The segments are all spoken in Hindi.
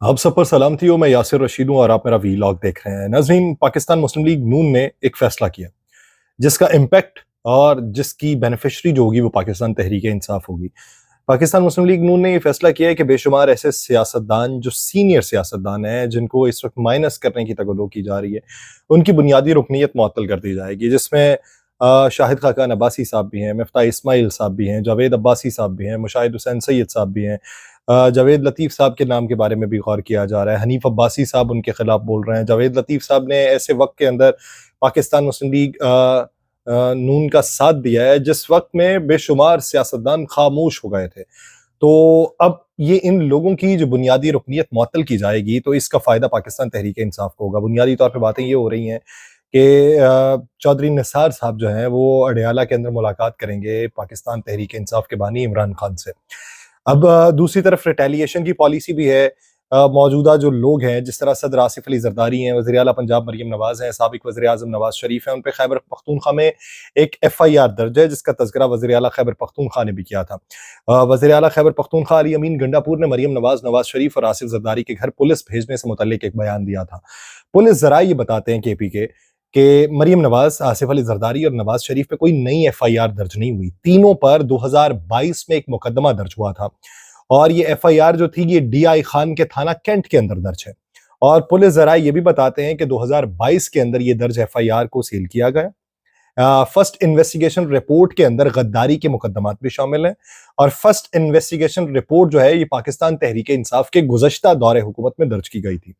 आप सब पर सलाम थी। मैं यासिर रशीद हूँ और आप मेरा वीलॉग देख रहे हैं। नाज़रीन, पाकिस्तान मुस्लिम लीग नून ने एक फैसला किया जिसका इम्पैक्ट और जिसकी बेनिफिशरी जो होगी वो पाकिस्तान तहरीक इंसाफ होगी। पाकिस्तान मुस्लिम लीग नून ने ये फैसला किया है कि बेशुमार ऐसे सियासतदान जो सीनियर सियासतदान हैं जिनको इस वक्त माइनस करने की तगदो की जा रही है, उनकी बुनियादी रुकनीत मुअत्तल कर दी जाएगी, जिसमें शाहिद खाकान अब्बासी साहब भी हैं, मिफ्ता इस्माइल साहब भी हैं, जावेद अब्बासी साहब भी हैं, मुशाहिद हुसैन सैयद साहब भी हैं, जावेद लतीफ़ साहब के नाम के बारे में भी गौर किया जा रहा है। हनीफ अब्बासी साहब उनके खिलाफ बोल रहे हैं। जावेद लतीफ़ साहब ने ऐसे वक्त के अंदर पाकिस्तान मुस्लिम लीग नून का साथ दिया है जिस वक्त में बेशुमार सियासतदान खामोश हो गए थे। तो अब ये इन लोगों की जो बुनियादी रुकनीत मुअत्तल की जाएगी तो इसका फ़ायदा पाकिस्तान तहरीक इंसाफ को होगा। बुनियादी तौर पे बातें ये हो रही हैं कि चौधरी निसार साहब जो हैं वो अडयाला के अंदर मुलाकात करेंगे पाकिस्तान तहरीक इंसाफ के बानी इमरान खान से। अब दूसरी तरफ रिटेलिएशन की पॉलिसी भी है। मौजूदा जो लोग हैं, जिस तरह सदर आसिफ अली जरदारी हैं, वज़ीर आला पंजाब मरियम नवाज़ हैं, साबिक वज़ीर आज़म नवाज़ शरीफ हैं, उन पे खैबर पख्तूनख्वा में एक FIR दर्ज है जिसका तज़किरा वज़ीर आला खैबर पख्तूनख्वा ने भी किया था। वज़ीर आला खैबर पख्तूनख्वा अली अमीन गंडापुर ने मरियम नवाज़, नवाज़ शरीफ और आसिफ जरदारी के घर पुलिस भेजने से मुतल्लिक एक बयान दिया था। पुलिस ज़राए ये बताते हैं KP के कि मरियम नवाज़, आसिफ अली जरदारी और नवाज़ शरीफ पे कोई नई FIR दर्ज नहीं हुई। तीनों पर 2022 में एक मुकदमा दर्ज हुआ था और ये FIR जो थी ये DI खान के थाना कैंट के अंदर दर्ज है। और पुलिस ज़राए ये भी बताते हैं कि 2022 के अंदर ये दर्ज FIR को सील किया गया। फर्स्ट इन्वेस्टिगेशन रिपोर्ट के अंदर गद्दारी के मुकदमात भी शामिल हैं और फर्स्ट इन्वेस्टिगेशन रिपोर्ट जो है ये पाकिस्तान तहरीक इंसाफ के गुज़श्ता दौरे हुकूमत में दर्ज की गई थी।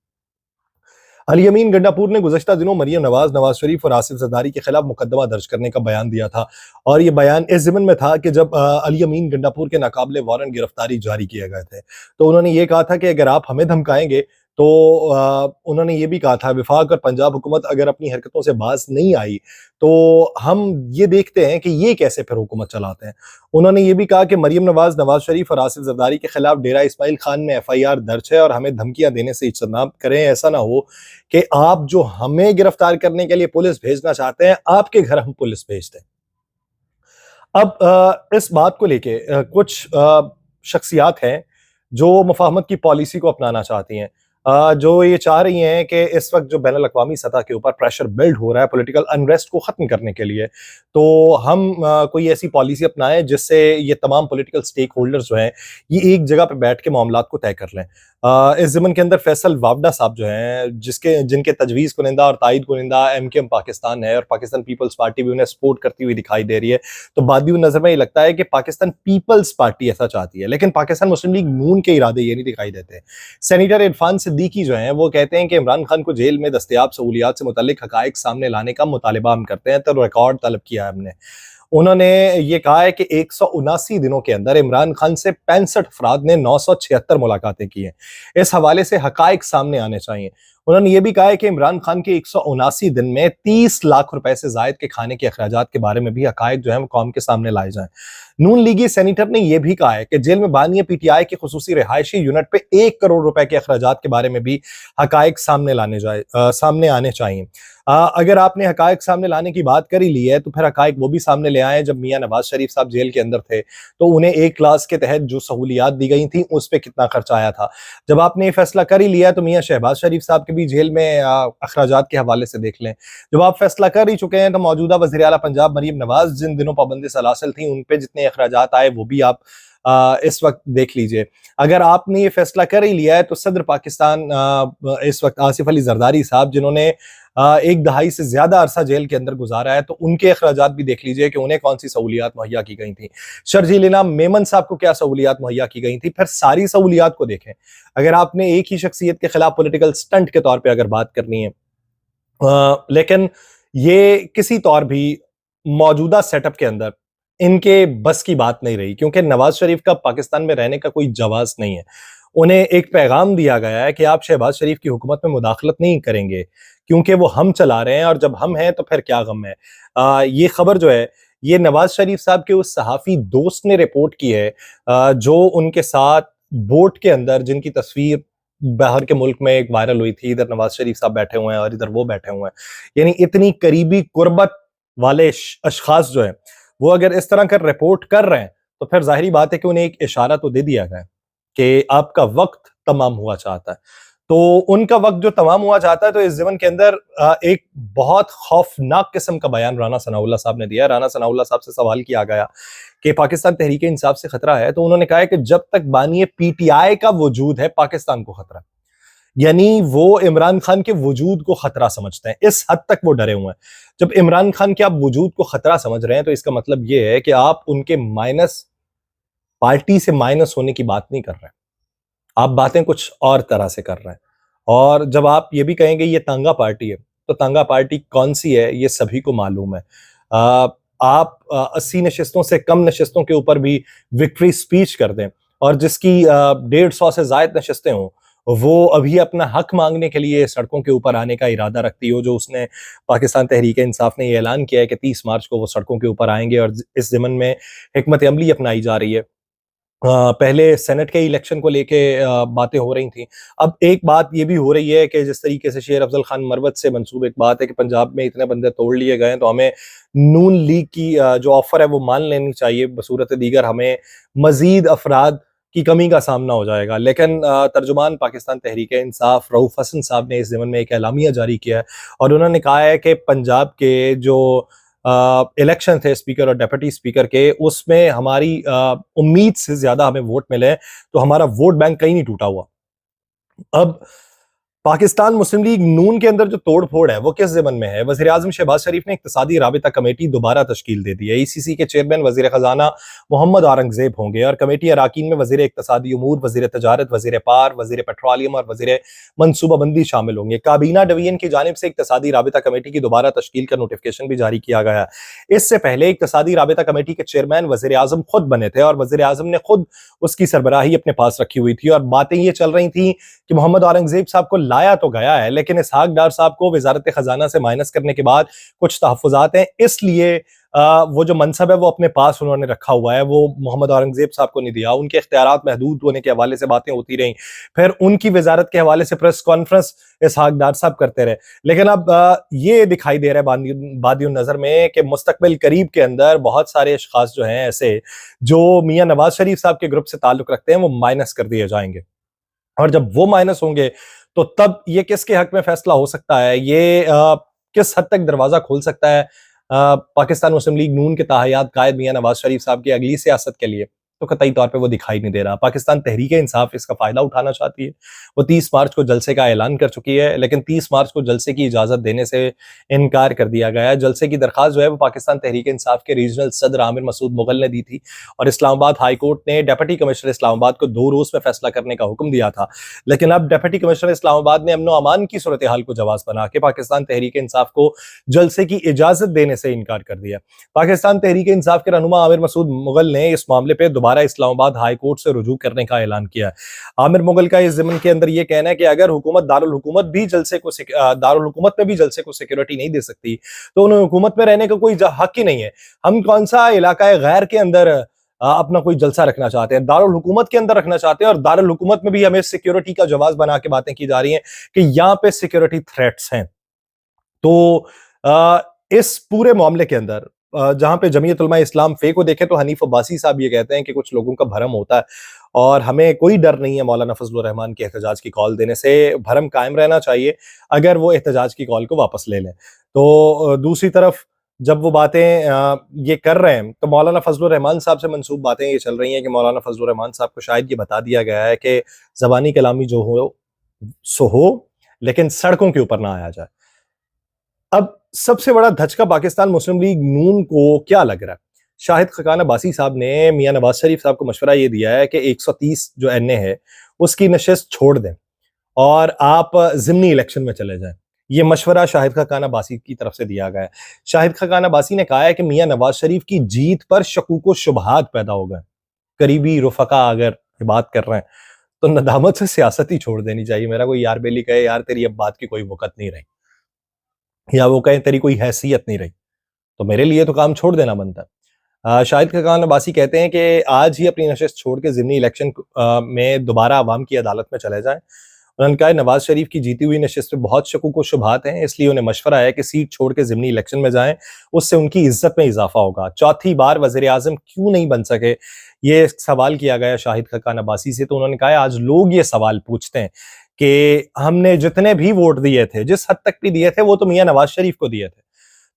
अली अमीन गंडापुर ने गुज़श्ता दिनों मरियम नवाज़, नवाज़ शरीफ और आसिफ जरदारी के खिलाफ मुकदमा दर्ज करने का बयान दिया था और ये बयान इस ज़िम्न में था कि जब अली अमीन गंडापुर के नाकाबिले वारंट गिरफ्तारी जारी किए गए थे, तो उन्होंने ये कहा था कि अगर आप हमें धमकाएंगे तो उन्होंने ये भी कहा था वफाक और पंजाब हुकूमत अगर अपनी हरकतों से बाज नहीं आई तो हम ये देखते हैं कि ये कैसे फिर हुकूमत चलाते हैं। उन्होंने ये भी कहा कि मरियम नवाज़, नवाज़ शरीफ और आसिफ जरदारी के खिलाफ डेरा इस्माइल खान में FIR दर्ज है और हमें धमकियां देने से इज्तनाब करें। ऐसा ना हो कि आप जो हमें गिरफ्तार करने के लिए पुलिस भेजना चाहते हैं, आपके घर हम पुलिस भेज दें। अब इस बात को लेके कुछ शख्सियात हैं जो मुफाहमत की पॉलिसी को अपनाना चाहती हैं, जो ये चाह रही हैं कि इस वक्त जो बैनुल अक़वामी सतह के ऊपर प्रेशर बिल्ड हो रहा है पॉलिटिकल अनरेस्ट को ख़त्म करने के लिए, तो हम कोई ऐसी पॉलिसी अपनाएं जिससे ये तमाम पॉलिटिकल स्टेक होल्डर्स जो हैं ये एक जगह पे बैठ के मामलात को तय कर लें। इस ज़मन के अंदर फैसल वावडा साहब जो हैं जिनके तजवीज़ कुनिंदा और तायद कुनिंदा MKM पाकिस्तान है और पाकिस्तान पीपल्स पार्टी भी उन्हें सपोर्ट करती हुई दिखाई दे रही है। तो बादी नज़र में ये लगता है कि पाकिस्तान पीपल्स पार्टी ऐसा चाहती है, लेकिन पाकिस्तान मुस्लिम लीग नून के इरादे ये नहीं दिखाई देते। सेनेटर इरफान सिद्दीकी जो हैं वो कहते हैं कि इमरान खान को जेल में दस्तयाब सहूलियात से मुतल्लिक हकायक सामने लाने का मुतालिबा हम करते हैं, तो रिकॉर्ड तलब किया है हमने। उन्होंने ये कहा है कि 179 दिनों के अंदर इमरान खान से 65 अफराद ने 976 मुलाकातें की हैं। इस हवाले से हकायक सामने आने चाहिए। उन्होंने ये भी कहा है कि इमरान खान के 179 दिन में 30 लाख रुपए से जायद के खाने के अखराजात के बारे में भी हकायक जो है वो कौम के सामने लाए जाएं। नून लीगी सेनेटर ने यह भी कहा है कि जेल में बानी PTI के खुसूसी रिहायशी यूनिट पे 1 करोड़ रुपए के अखराजात के बारे में भी हकायक सामने आने चाहिए। अगर आपने हकायक सामने लाने की बात कर ही ली है तो फिर हकायक वो भी सामने ले आए जब मियां नवाज शरीफ साहब जेल के अंदर थे तो उन्हें एक क्लास के तहत जो सहूलियात दी गई थी उस पर कितना खर्चा आया था। जब आपने ये फैसला कर ही लिया है तो मियां शहबाज शरीफ साहब के भी जेल में अखराजात के हवाले से देख लें। जब आप फैसला कर ही चुके हैं तो मौजूदा वज़ीर आला पंजाब मरियम नवाज जिन दिनों पाबंदी सलासिल थी उन पे जितने अखराजात आए वो भी आप इस वक्त देख लीजिए। अगर आपने ये फैसला कर ही लिया है तो सदर पाकिस्तान इस वक्त आसिफ अली जरदारी साहब जिन्होंने एक दहाई से ज्यादा अरसा जेल के अंदर गुजारा है तो उनके अखराजात भी देख लीजिए कि उन्हें कौन सी सहूलियात मुहैया की गई थी। शर्जील इनाम मेमन साहब को क्या सहूलियात मुहैया की गई थी, फिर सारी सहूलियात को देखें। अगर आपने एक ही शख्सियत के खिलाफ पॉलिटिकल स्टंट के तौर पर अगर बात करनी है, लेकिन ये किसी तौर भी मौजूदा सेटअप के अंदर इनके बस की बात नहीं रही, क्योंकि नवाज शरीफ का पाकिस्तान में रहने का कोई जवाज नहीं है। उन्हें एक पैगाम दिया गया है कि आप शहबाज शरीफ की हुकूमत में मुदाखलत नहीं करेंगे क्योंकि वो हम चला रहे हैं और जब हम हैं तो फिर क्या गम है। ये खबर जो है ये नवाज शरीफ साहब के उस सहाफी दोस्त ने रिपोर्ट की है जो उनके साथ बोट के अंदर जिनकी तस्वीर बाहर के मुल्क में एक वायरल हुई थी, इधर नवाज शरीफ साहब बैठे हुए हैं और इधर वो बैठे हुए हैं। यानी इतनी करीबी कुर्बत वाले अशखास जो है वो अगर इस तरह का रिपोर्ट कर रहे हैं तो फिर जाहिर बात है कि उन्हें एक इशारा तो दे दिया गया कि आपका वक्त तमाम हुआ चाहता है। तो उनका वक्त जो तमाम हुआ चाहता है, तो इस ज़मन के अंदर एक बहुत खौफनाक किस्म का बयान राना सनाउल्लाह साहब ने दिया। राना सनाउल्लाह साहब से सवाल किया गया कि पाकिस्तान तहरीक इंसाफ से खतरा है, तो उन्होंने कहा है कि जब तक बानी पीटीआई का वजूद है, पाकिस्तान को खतरा है। यानी वो इमरान खान के वजूद को खतरा समझते हैं, इस हद तक वो डरे हुए हैं। जब इमरान खान के आप वजूद को खतरा समझ रहे हैं, तो इसका मतलब ये है कि आप उनके माइनस पार्टी से माइनस होने की बात नहीं कर रहे हैं, आप बातें कुछ और तरह से कर रहे हैं। और जब आप ये भी कहेंगे ये तांगा पार्टी है, तो तांगा पार्टी कौन सी है ये सभी को मालूम है। आप 80 नशिस्तों से कम नशिस्तों के ऊपर भी विक्ट्री स्पीच कर दें, और जिसकी 150 से ज्यादा नशिस्तें हों, वो अभी अपना हक मांगने के लिए सड़कों के ऊपर आने का इरादा रखती हो, जो उसने पाकिस्तान तहरीक इंसाफ ने ये ऐलान किया है कि 30 मार्च को वो सड़कों के ऊपर आएंगे, और इस ज़मन में हिकमत अमली अपनाई जा रही है। पहले सेनेट के इलेक्शन को लेके बातें हो रही थी। अब एक बात ये भी हो रही है कि जिस तरीके से शेर अफजल खान मरवत से मंसूब एक बात है कि पंजाब में इतने बंदे तोड़ लिए गए हैं, तो हमें नून लीग की जो ऑफर है वो मान लेनी चाहिए, बसूरत दीगर हमें मजीद अफराद की कमी का सामना हो जाएगा। लेकिन तर्जुमान पाकिस्तान तहरीक इंसाफ रऊफ हसन साहब ने इस ज़मन में एक एलामिया जारी किया है, और उन्होंने कहा है कि पंजाब के जो इलेक्शन थे स्पीकर और डेप्यूटी स्पीकर के, उसमें हमारी उम्मीद से ज्यादा हमें वोट मिले, तो हमारा वोट बैंक कहीं नहीं टूटा हुआ। अब पाकिस्तान मुस्लिम लीग नून के अंदर जो तोड़ फोड़ है वो किस ज़मन में है? वज़ीर आज़म शहबाज शरीफ ने इक़्तिसादी राबिता कमेटी दोबारा तश्कील दे दी है। ईसीसी के चेयरमैन वज़ीर ख़जाना मोहम्मद औरंगज़ेब होंगे, और कमेटी अराकीन में वज़ीर इक़्तिसादी उमूर, वज़ीर तजारत, वज़ीर पार, वज़ीर पेट्रोलियम और वज़ीर मनसूबाबंदी शामिल होंगे। काबीना डिवीजन की जानिब से इक़्तिसादी राबिता कमेटी की दोबारा तश्कील का नोटिफिकेशन भी जारी किया गया है। इससे पहले इक़्तिसादी राबिता कमेटी के चेयरमैन वज़ीर आज़म खुद बने थे, और वज़ीर आज़म ने खुद उसकी सरबराही अपने पास रखी हुई थी, और बातें ये चल रही थी कि मोहम्मद औरंगज़ेब साहब को लाया तो गया है, लेकिन इसहाक डार साहब को वजारत खजाना से माइनस करने के बाद कुछ तहफ़्फ़ुज़ात हैं, इसलिए वो जो मनसब है वो अपने पास उन्होंने रखा हुआ है, वो मोहम्मद औरंगज़ेब साहब को नहीं दिया। उनके इख्तियारात महदूद होने के हवाले से बातें होती रहीं, फिर उनकी वजारत के हवाले से प्रेस कॉन्फ्रेंस इसहाक डार साहब करते रहे। लेकिन अब ये दिखाई दे रहा है बादियों नज़र में कि मुस्तकबिल करीब के अंदर बहुत सारे अशखास जो हैं ऐसे, जो मियाँ नवाज शरीफ साहब के ग्रुप से ताल्लुक़ रखते हैं, वो माइनस कर दिए जाएंगे। और जब वो माइनस होंगे, तो तब ये किसके हक में फैसला हो सकता है, ये किस हद तक दरवाजा खोल सकता है पाकिस्तान मुस्लिम लीग नून के ताहयात कायद मियां नवाज शरीफ साहब की अगली सियासत के लिए, तो कतई तौर पे वो दिखाई नहीं दे रहा। पाकिस्तान तहरीक इंसाफ इसका फायदा उठाना चाहती है। वो 30 मार्च को जलसे का ऐलान कर चुकी है, लेकिन 30 मार्च को जलसे की इजाजत देने से इनकार कर दिया गया है। जलसे की दरखास्त जो है वो पाकिस्तान तहरीक इंसाफ के रीजनल सदर आमिर मसूद मुगल ने दी थी, और इस्लामाबाद हाई कोर्ट ने डेप्यूटी कमिश्नर इस्लामाबाद को 2 रोज में फैसला करने का हुक्म दिया था। लेकिन अब डेप्यूटी कमिश्नर इस्लामाबाद ने अमनो अमान की सूरत हाल को जवाब बना के पाकिस्तान तहरीक इंसाफ को जलसे की इजाजत देने से इनकार कर दिया। पाकिस्तान तहरीक इंसाफ के रहनुमा आमिर मसूद मुगल ने इस मामले पर दोबारा इस्लामाबाद हाई कोर्ट से रुजू करने का ऐलान किया है। आमिर मुगल का इस ज़मन के अंदर यह कहना है कि अगर हुकूमत दारुल हुकूमत भी जलसे को दारुल हुकूमत में भी जलसे को सिक्योरिटी नहीं दे सकती, तो उन्हें हुकूमत में रहने का कोई हक ही नहीं है। हम कौन सा इलाका गैर के अंदर अपना कोई जलसा रखना चाहते हैं, दारुल हुकूमत के अंदर रखना चाहते हैं, और दारुल हुकूमत में भी हमें सिक्योरिटी का जवाब बना के बातें की जा रही हैं कि यहां पे सिक्योरिटी थ्रेट्स हैं। तो इस पूरे मामले के अंदर जहां पे जमीयत उलमा इस्लाम फे को देखें, तो हनीफ अब्बासी साहब ये कहते हैं कि कुछ लोगों का भरम होता है, और हमें कोई डर नहीं है मौलाना फजलुर रहमान के एहतजाज की कॉल देने से, भरम कायम रहना चाहिए अगर वो एहतजाज की कॉल को वापस ले लें। तो दूसरी तरफ जब वो बातें ये कर रहे हैं, तो मौलाना फजलुर रहमान साहब से मंसूब बातें ये चल रही हैं कि मौलाना फजलुर रहमान साहब को शायद ये बता दिया गया है कि ज़बानी कलामी जो हो सो हो, लेकिन सड़कों के ऊपर ना आया जाए। अब सबसे बड़ा धचका पाकिस्तान मुस्लिम लीग नून को क्या लग रहा है? शाहिद खकान अब्बासी साहब ने मियां नवाज शरीफ साहब को मशवरा ये दिया है कि 130 जो एनए है उसकी नशिस्त छोड़ दें और आप ज़िमनी इलेक्शन में चले जाएं। ये मशवरा शाहिद खकान अब्बासी की तरफ से दिया गया है। शाहिद खकान अब्बासी ने कहा है कि मियां नवाज शरीफ की जीत पर शकूक व शुबहात पैदा हो गए। करीबी रुफका अगर बात कर रहे हैं, तो नदामत से सियासत ही छोड़ देनी चाहिए। मेरा कोई यार बेली कहे यार तेरी अब बात की कोई वक़्त नहीं रही, या वो कहे तेरी कोई हैसियत नहीं रही, तो मेरे लिए तो काम छोड़ देना बनता है। शाहिद खकान अब्बासी कहते हैं कि आज ही अपनी नशिस्त छोड़ के ज़िमनी इलेक्शन में दोबारा अवाम की अदालत में चले जाएं। उन्होंने कहा नवाज शरीफ की जीती हुई नशिस्त में बहुत शकूक व शुबहात हैं, इसलिए उन्हें मशवरा है कि सीट छोड़ के ज़िमनी इलेक्शन में जाएं, उससे उनकी इज्जत में इजाफा होगा। चौथी बार वजीर आजम क्यों नहीं बन सके, ये सवाल किया गया शाहिद खकान अब्बासी से। तो उन्होंने कहा आज लोग ये सवाल पूछते हैं कि हमने जितने भी वोट दिए थे, जिस हद तक भी दिए थे, वो तो मियां नवाज शरीफ को दिए थे,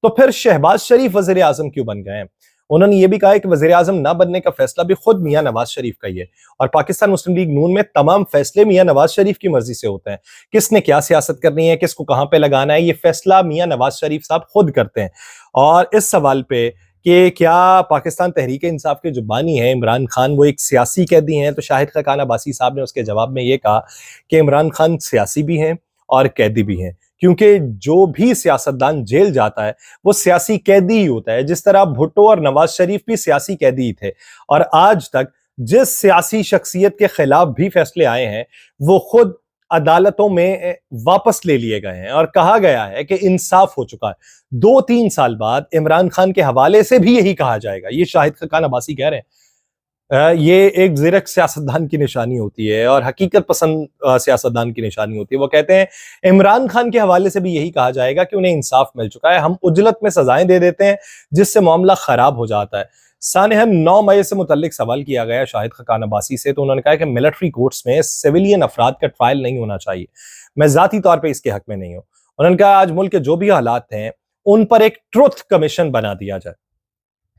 तो फिर शहबाज शरीफ वजीर आजम क्यों बन गए हैं। उन्होंने ये भी कहा कि वजीर आजम ना बनने का फैसला भी खुद मियां नवाज शरीफ का ही है, और पाकिस्तान मुस्लिम लीग नून में तमाम फैसले मियां नवाज शरीफ की मर्जी से होते हैं। किसने क्या सियासत करनी है, किसको कहां पे लगाना है, ये फैसला मियां नवाज शरीफ साहब खुद करते हैं। और इस सवाल पे कि क्या पाकिस्तान तहरीक इंसाफ के जो बानी है इमरान खान वो एक सियासी कैदी हैं, तो शाहिद खकान अब्बासी साहब ने उसके जवाब में ये कहा कि इमरान खान सियासी भी हैं और कैदी भी हैं, क्योंकि जो भी सियासतदान जेल जाता है वो सियासी कैदी ही होता है। जिस तरह भुट्टो और नवाज शरीफ भी सियासी कैदी ही थे, और आज तक जिस सियासी शख्सियत के खिलाफ भी फैसले आए हैं वो खुद अदालतों में वापस ले लिए गए हैं और कहा गया है कि इंसाफ हो चुका है। 2-3 साल बाद इमरान खान के हवाले से भी यही कहा जाएगा। ये शाहिद खकान अब्बासी कह रहे हैं। ये एक ज़िरक सियासतदान की निशानी होती है और हकीकत पसंद सियासतदान की निशानी होती है। वो कहते हैं इमरान खान के हवाले से भी यही कहा जाएगा कि उन्हें इंसाफ मिल चुका है, हम उजलत में सजाएं दे देते हैं जिससे मामला खराब हो जाता है। सानेहम 9 मई से मुतल्लिक सवाल किया गया शाहिद खकान अब्बासी से, तो उन्होंने कहा कि मिलिट्री कोर्ट्स में सिविलियन अफराद का ट्रायल नहीं होना चाहिए, मैं जाती तौर पर इसके हक में नहीं हूं। उन्होंने कहा आज मुल्क के जो भी हालात हैं उन पर एक ट्रुथ कमीशन बना दिया जाए।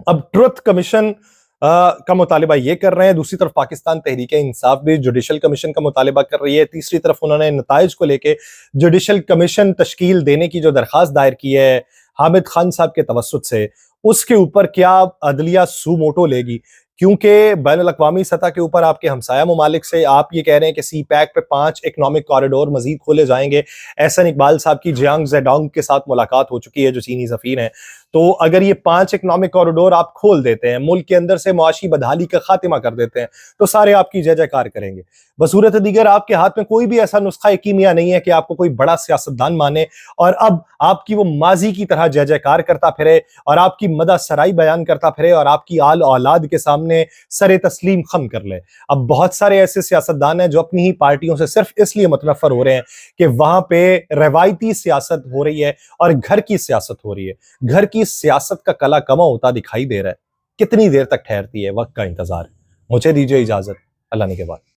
अब ट्रुथ कमीशन का मुतालिबा ये कर रहे हैं, दूसरी तरफ पाकिस्तान तहरीक इंसाफ भी जुडिशल कमीशन का मुतालिबा कर रही है, तीसरी तरफ उन्होंने नताइज को लेके जुडिशल कमीशन तश्कील देने की जो दरखास्त दायर की है हामिद खान साहब के तवस्सुत से, उसके ऊपर क्या अदलिया सू मोटो लेगी, क्योंकि बैनुल अक़वामी सतह के ऊपर आपके हमसाया ममालिक से आप ये कह रहे हैं कि सी पैक पे 5 इकनॉमिक कॉरिडोर मजीद खोले जाएंगे। एहसन इकबाल साहब की जियांग जेडोंग के साथ मुलाकात हो चुकी है जो चीनी सफीर हैं, तो अगर ये 5 इकनॉमिक कॉरिडोर आप खोल देते हैं, मुल्क के अंदर से मुआशी बदहाली का खात्मा कर देते हैं, तो सारे आपकी जय जयकार करेंगे। बसूरत दीगर आपके हाथ में कोई भी ऐसा नुस्खा कीमिया नहीं है कि आपको कोई बड़ा सियासतदान माने और अब आपकी वो माजी की तरह जय जयकार करता फिरे और आपकी मदा सराई बयान करता फिरे और आपकी आल औलाद के सामने सरे तस्लीम खम कर ले। अब बहुत सारे ऐसे सियासतदान हैं जो अपनी ही पार्टियों से सिर्फ इसलिए मुतनफर हो रहे हैं कि वहां पे रवायती सियासत हो रही है और घर की सियासत हो रही है। घर की सियासत का कला कमा होता दिखाई दे रहा है। कितनी देर तक ठहरती है, वक्त का इंतजार है। मुझे दीजिए इजाजत, अल्लाह ने के बाद।